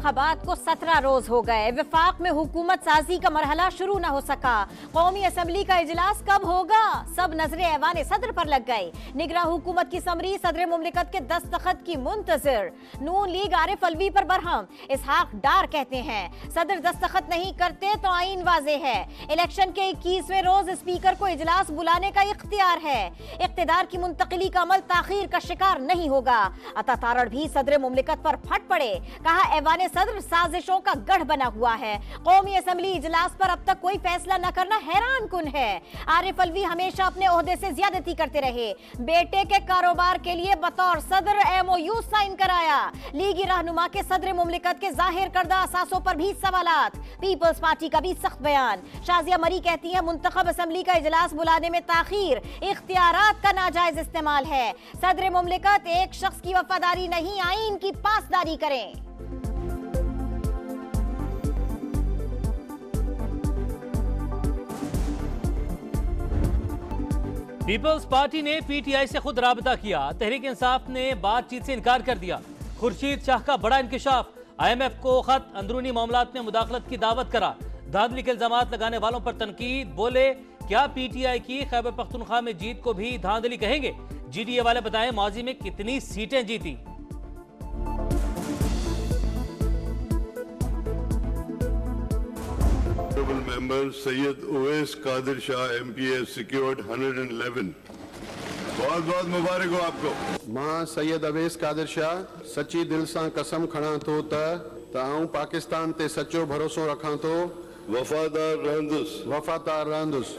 इंतखाबात को 17 रोज हो गए। विफाक में हुकूमत साजी का मरहला शुरू न हो सका। कौमी असम्बली का इजलास कब होगा? सब नजरें ऐवान सदर पर लग गई। निगरां हुकूमत की समरी सदर मुमलिकत के दस्तखत की मुंतजिर। नून लीग आरिफ अलवी पर बरहम। इसहाक डार कहते हैं सदर दस्तखत नहीं करते तो आईन वाजे है। इलेक्शन के 21वें रोज स्पीकर को इजलास बुलाने का इख्तियार है। इख्तिदार की मुंतकिली का अमल ताखीर का शिकार नहीं होगा। अता तारड़ भी सदर मुमलिकत पर फट पड़े। कहा ऐवान सदर साजिशों का गढ़ बना हुआ है। कौमी असम्बली इजलास पर अब तक कोई फैसला न करना हैरान कुन है। आरिफ अलवी हमेशा अपने ओहदे से ज्यादती करते रहे। बेटे के कारोबार के लिए बतौर सदर MOU साइन कराया। लीगी रहनुमा के सदर मुमलिकत के जाहिर करदा असासों पर भी सवालात। पीपल्स पार्टी का भी सख्त बयान। शाजिया मरी कहती है मुंतखब असम्बली का इजलास बुलाने में ताखीर इख्तियारात का नाजायज इस्तेमाल है। सदर मुमलिकत एक शख्स की वफादारी नहीं आईन की पासदारी करें। पीपल्स पार्टी ने PTI से खुद राबता किया। तहरीक इंसाफ ने बातचीत से इनकार कर दिया। खुर्शीद शाह का बड़ा इंकिशाफ। IMF को खत, अंदरूनी मामलात में मुदाखलत की दावत करा। धांधली के इल्जामात लगाने वालों पर तनकीद। बोले क्या PTI की खैबर पख्तूनख्वा में जीत को भी धांधली कहेंगे? GDA वाले बताएं माजी में कितनी सीटें जीती। Member Sayyid Uwais Qadir Shah MP has secured 111. बहुत बहुत मुबारक हो आपको। मां सैयद अवैस कादिर शाह सच्ची दिल सां कसम खणा थो त आऊं पाकिस्तान ते सच्चो भरोसो रखां थो। वफादार रहंदुस।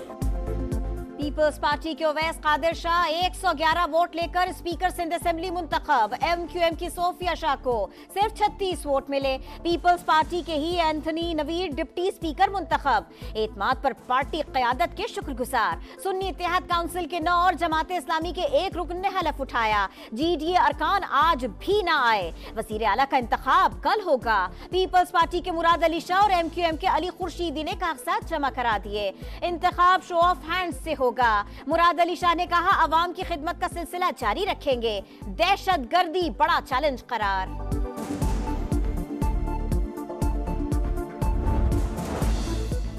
पीपल्स पार्टी के उवैस कादिर शाह 111 वोट लेकर स्पीकर सिंध असेंबली मुंतखब। MQM की सोफिया शाह को सिर्फ 36 वोट मिले। पीपल्स पार्टी के ही एंथनी नवीर डिप्टी स्पीकर मुंतखब। एतमाद पर पार्टी क़यादत के शुक्रगुजार। सुन्नी इत्तेहाद काउंसिल के 9 और जमात इस्लामी के एक रुकन ने हलफ उठाया। GDA अरकान आज भी ना आए। वज़ीर आला का इंतखाब कल होगा। पीपल्स पार्टी के मुराद अली शाह और MQM के अली खुर्शीदी ने कागजात जमा करा दिए। इंतखाब शो ऑफ हैंड्स से होगा। मुराद अली शाह ने कहा अवाम की खिदमत का सिलसिला जारी रखेंगे। दहशतगर्दी बड़ा चैलेंज करार।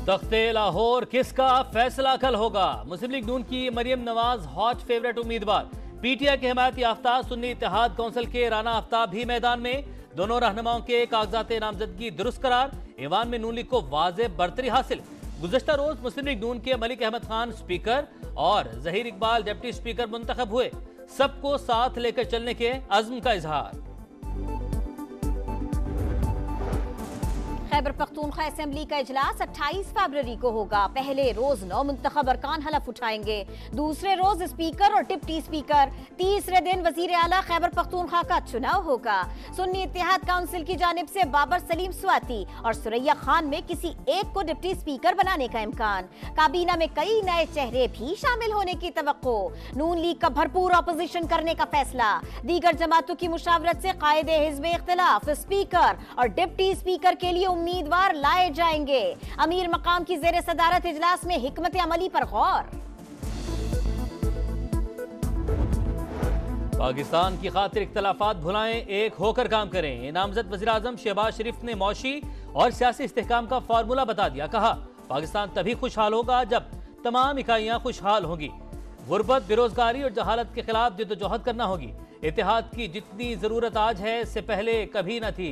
तख्ते लाहौर किसका फैसला कल होगा। मुस्लिम लीग नून की मरियम नवाज हॉट फेवरेट उम्मीदवार। PTI के हिमायत याफ्ता सुन्नी इत्तेहाद काउंसिल के राना आफ्ताब भी मैदान में। दोनों रहनुमाओं के कागजात नामजदगी दुरुस्त करार। ईवान में नून लीग को वाज़े बरतरी हासिल। गुज़श्ता रोज मुस्लिम लीग नून के मलिक अहमद खान स्पीकर और जहीर इकबाल डिप्टी स्पीकर मुंतखब हुए। सबको साथ लेकर चलने के अज़्म का इजहार। खैबर पख्तूनख्वा असेंबली का इजलास 28 फरवरी को होगा। पहले रोज 9 मुंतखब अरकान हलफ उठाएंगे। दूसरे रोज स्पीकर और डिप्टी स्पीकर। तीसरे दिन वजीर आला खैबर पख्तूनख्वा का चुनाव होगा। सुन्नी इत्तेहाद काउंसिल की जानिब से बाबर सलीम स्वाति और सुरैया खान में किसी एक को डिप्टी स्पीकर बनाने का इम्कान। काबीना में कई नए चेहरे भी शामिल होने की तवक्को। नून लीग का भरपूर ऑपोजिशन करने का फैसला। दीगर जमातों की मुशावरत से कायदे हिज़्ब इख्तिलाफ स्पीकर और डिप्टी स्पीकर के लिए उम्मीदवार लाए जाएंगे। अमीर मकाम की जेर सदारत इजलास में हिकमत अमली पर गौर। पाकिस्तान की खातिर इख्तलाफात भुलाएं, एक होकर काम करें। नामजद वज़ीर आज़म शहबाज शरीफ ने मौशी और सियासी इस्तेहकाम का फार्मूला बता दिया। कहा पाकिस्तान तभी खुशहाल होगा जब तमाम इकाइयां खुशहाल होंगी। गुर्बत, बेरोजगारी और जहालत के खिलाफ जद्दोजहद करना होगी। इत्तेहाद की जितनी जरूरत आज है इससे पहले कभी न थी।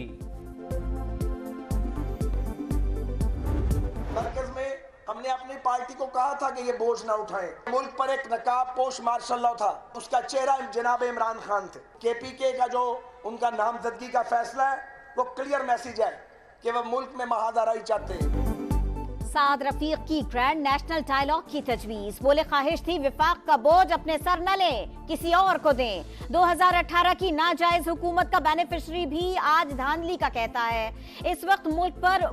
मरकज में हमने अपनी पार्टी को कहा था कि ये बोझ ना उठाएं। मुल्क पर एक नकाब पोश मार्शल लॉ था, उसका चेहरा जनाब इमरान खान थे। KPK का जो उनका नामजदगी का फैसला है वो क्लियर मैसेज है कि वह मुल्क में महादाराई चाहते हैं। साद रफीक की ग्रैंड नेशनल डायलॉग की तजवीज। बोले ख्वाहिश थी विफाक का बोझ अपने सर न लें, किसी और को दें। 2018 की नाजायज हुकूमत का बेनिफिशरी भी आज धांधली का कहता है। इस वक्त मुल्क पर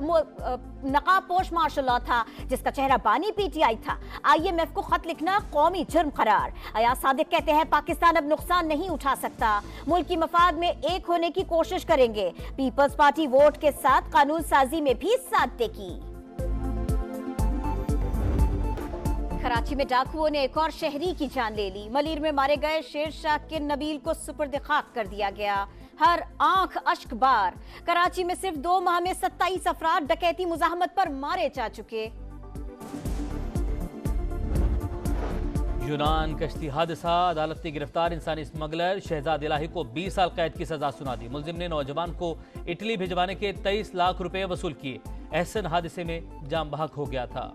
नकाब पोश मार्शल लॉ था जिसका चेहरा बानी PTI था। IMF को खत लिखना कौमी जुर्म करार। अयाज सादिक कहते हैं पाकिस्तान अब नुकसान नहीं उठा सकता। मुल्क की मफाद में एक होने की कोशिश करेंगे। पीपल्स पार्टी वोट के साथ कानून साजी में भी साथ देगी। कराची में डाकुओं ने एक और शहरी की जान ले ली। मलीर में मारे गए शेर शाह के नबील को सुपुर्द खाक कर दिया गया। हर आंख अश्क बार। कराची में सिर्फ 2 माह में 27 अफराद डकैती मुजाहमत पर मारे जा चुके। यूनान कश्ती हादसा, अदालत ने गिरफ्तार इंसानी स्मगलर शहजाद इलाही को 20 साल कैद की सजा सुना दी। मुलजिम ने नौजवान को इटली भिजवाने के 23 लाख रुपए वसूल किए। एहसन हादसे में जाम बहक हो गया था।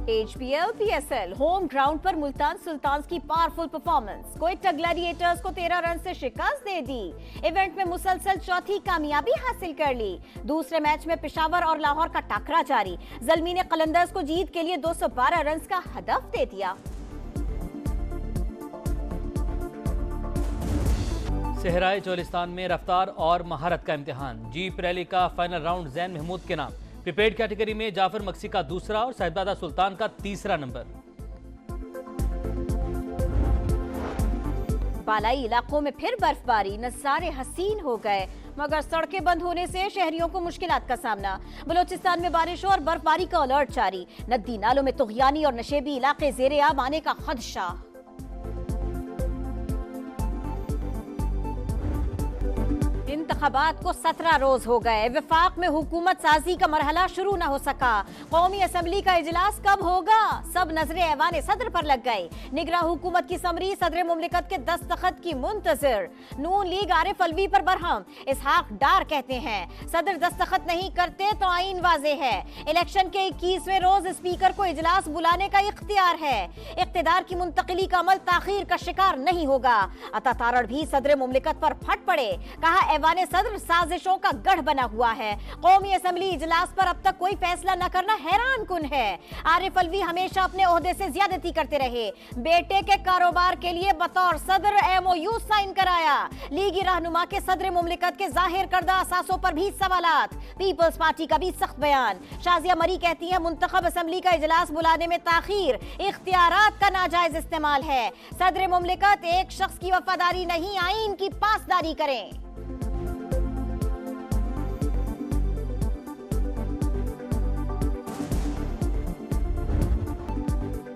HPL PSL होम ग्राउंड पर मुल्तान सुल्तान्स की पावरफुल परफॉर्मेंस। क्वेटा ग्लैडिएटर्स को 13 रन से शिकस्त दे दी। इवेंट में मुसलसल चौथी कामयाबी हासिल कर ली। दूसरे मैच में पेशावर और लाहौर का टाकरा जारी। ज़ल्मी ने कलंदर्स को जीत के लिए 212 रन का हदफ दे दिया। सहराए चोलिस्तान में रफ्तार और महारत का इम्तिहान। जीप रैली का फाइनल राउंड जैन महमूद के नाम। प्रीपेड कैटेगरी में जाफर मक्सी का दूसरा और साहिबजादा सुल्तान का तीसरा नंबर। बालाई इलाकों में फिर बर्फबारी, नज़ारे हसीन हो गए, मगर सड़कें बंद होने से शहरियों को मुश्किलात का सामना। बलोचिस्तान में बारिश और बर्फबारी का अलर्ट जारी। नदी नालों में तुगयानी और नशेबी इलाके ज़ेरे आब आने का खदशा। इंतखाबात को 17 रोज हो गए। विफाक में हुकूमत साजी का मरहला शुरू न हो सका। कौमी असम्बली का इजलास कब होगा? सब नजरें ऐवान सदर पर लग गई। निगरां हुकूमत की समरी सदर मुमलिकत के दस्तखत की मुंतजिर। नून लीग आरिफ अलवी पर बरहम। इसहाक डार कहते हैं सदर दस्तखत नहीं करते तो आईन वाजे है। इलेक्शन के 21वें रोज स्पीकर को इजलास बुलाने का इख्तियार है। इख्तिदार की मुंतकिली का अमल ताखीर का शिकार नहीं होगा। अता तारड़ भी सदर मुमलिकत पर फट पड़े। कहा ऐवान सदर साजिशों का गढ़ बना हुआ है। कौमी असम्बली इजलास पर अब तक कोई फैसला न करना हैरान कुन है। आरिफ अलवी हमेशा अपने ओहदे से ज्यादती करते रहे। बेटे के कारोबार के लिए बतौर सदर MOU साइन कराया। लीगी रहनुमा के सदर मुमलिकत के जाहिर करदा असासों पर भी सवालात। पीपल्स पार्टी का भी सख्त बयान। शाजिया मरी कहती है मुंतखब असम्बली का इजलास बुलाने में ताखीर इख्तियारात का नाजायज इस्तेमाल है। सदर मुमलिकत एक शख्स की वफादारी नहीं, आईन की पासदारी करें।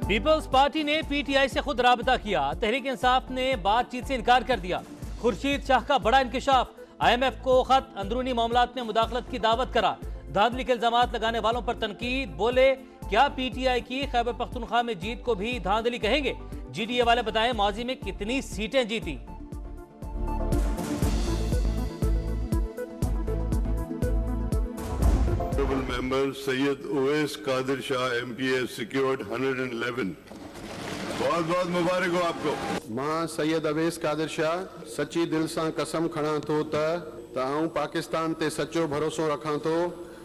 पीपल्स पार्टी ने PTI से खुद राबता किया। तहरीक इंसाफ ने बातचीत से इनकार कर दिया। खुर्शीद शाह का बड़ा इंकशाफ। IMF को खत, अंदरूनी मामलात में मुदाखलत की दावत करा। धांधली के इल्जामात लगाने वालों पर तनकीद। बोले क्या PTI की खैबर पख्तूनख्वा में जीत को भी धांधली कहेंगे? GDA वाले बताएं माजी में कितनी सीटें जीती। Member Sayyid Uwais Qadir Shah MPS secured 111. बहुत बहुत मुबारक हो आपको। मां सैयद अवैस कादिर शाह सच्ची दिल सां कसम खणा थो त आऊं पाकिस्तान ते सच्चो भरोसो रखां थो।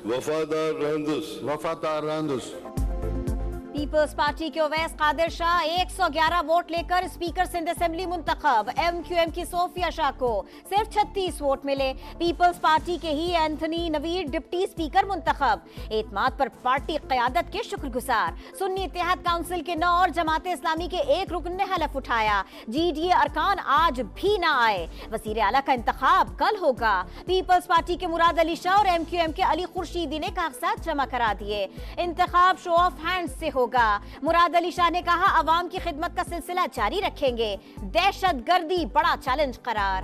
वफादार रहंदुस। पीपल्स पार्टी के उवैस कादिर शाह 111 वोट लेकर स्पीकर सिंध असेंबली मुंतखब। MQM की सोफिया शाह को सिर्फ 36 वोट मिले। पीपल्स पार्टी के ही एंथनी नवीद डिप्टी स्पीकर मुंतखब। एतमाद पर पार्टी क़यादत के शुक्रगुजार। सुन्नी इत्तेहाद काउंसिल के 9 और जमात इस्लामी के 1 रुकन ने हलफ उठाया। GDA अरकान आज भी ना आए। वज़ीर आला का इंतखाब कल होगा। पीपल्स पार्टी के मुराद अली शाह और MQM के अली खुर्शीदी ने कागजात जमा करा दिए। इंतखाब शो ऑफ हैंड से होगा। मुराद अली शाह ने कहा अवाम की खिदमत का सिलसिला जारी रखेंगे। दहशतगर्दी बड़ा चैलेंज करार।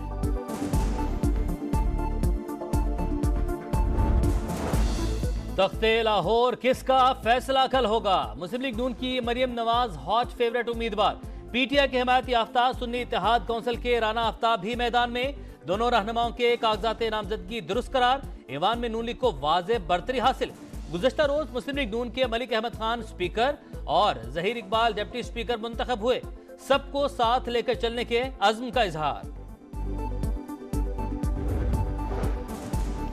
तख्ते लाहौर किसका फैसला कल होगा? मुस्लिम लीग नून की मरियम नवाज हॉट फेवरेट उम्मीदवार। PTI के हिमायत याफ्ता सुन्नी इत्तेहाद काउंसिल के राना आफ्ताब भी मैदान में। दोनों रहनुमाओं के कागजात नामजदगी दुरुस्त करार। ईवान में नून लीग को वाज़े बरतरी हासिल। गुज़श्ता रोज मुस्लिम लीग नून के मलिक अहमद खान स्पीकर और जहीर इकबाल डिप्टी स्पीकर मुंतखब हुए। सबको साथ लेकर चलने के अज़्म का इजहार।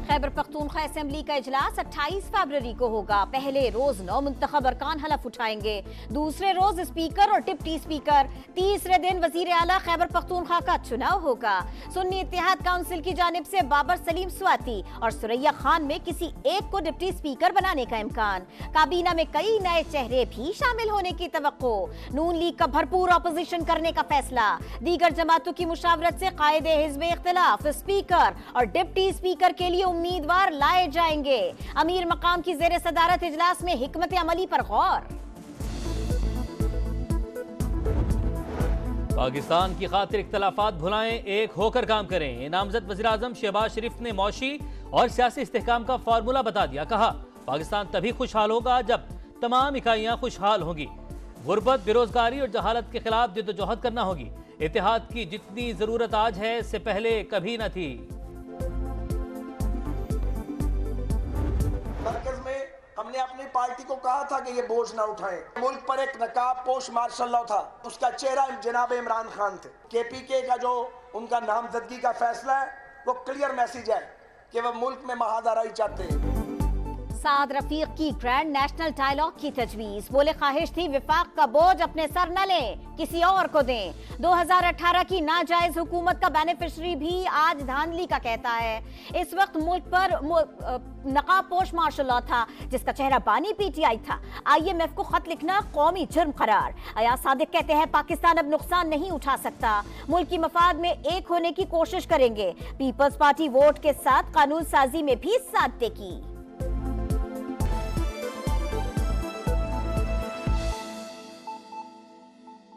खैबर पख्तूनख्वा असेंबली का इजलास 28 फरवरी को होगा। पहले रोज 9 मुंतखब अरकान हलफ उठाएंगे। दूसरे रोज स्पीकर और डिप्टी स्पीकर। तीसरे दिन वजीर आला खैबर पख्तूनख्वा का चुनाव होगा। सुन्नी इत्तेहाद काउंसिल की जानिब से बाबर सलीम स्वाति और सुरैया खान में किसी एक को डिप्टी स्पीकर बनाने का इम्कान। काबीना में कई नए चेहरे भी शामिल होने की तवक्को। नून लीग का भरपूर ऑपोजिशन करने का फैसला। दीगर जमातों की मुशावरत से कायदे हिज़्ब इख्तिलाफ स्पीकर और डिप्टी स्पीकर के लिए उम्मीदवार लाए जाएंगे। अमीर मकाम की ज़ेरे सदारत इजलास में हिकमत अमली पर गौर। पाकिस्तान की खातिर इख्तलाफात भुलाएं, एक होकर काम करें। नामजद वज़ीर-ए-आज़म शहबाज शरीफ ने मौशी और सियासी इस्तेहकाम का फार्मूला बता दिया। कहा, पाकिस्तान तभी खुशहाल होगा जब तमाम इकाइयां खुशहाल होंगी। गुर्बत, बेरोजगारी और जहालत के खिलाफ जद्दोजहद करना होगी। इत्तेहाद की जितनी जरूरत आज है, इससे पहले कभी न थी। मरकज में हमने अपनी पार्टी को कहा था कि ये बोझ ना उठाएं। मुल्क पर एक नकाब पोश मार्शल लॉ था, उसका चेहरा जनाब इमरान खान थे। केपीके का जो उनका नामजदगी का फैसला है, वो क्लियर मैसेज है कि वह मुल्क में महादाराई चाहते हैं। साद रफीक की ग्रैंड नेशनल डायलॉग की तजवीज। बोले, ख्वाहिश थी विफाक का बोझ अपने सर न लें, किसी और को दें। 2018 की नाजायज हुकूमत का बेनिफिशरी भी आज धांधली का कहता है। इस वक्त मुल्क पर नकाब पोश मार्शल लॉ था, जिसका चेहरा बानी पीटीआई था। IMF को खत लिखना कौमी जुर्म करार। अयाज सादिक कहते हैं, पाकिस्तान अब नुकसान नहीं उठा सकता, मुल्क की मफाद में एक होने की कोशिश करेंगे। पीपल्स पार्टी वोट के साथ कानून साजी में भी साथ देगी।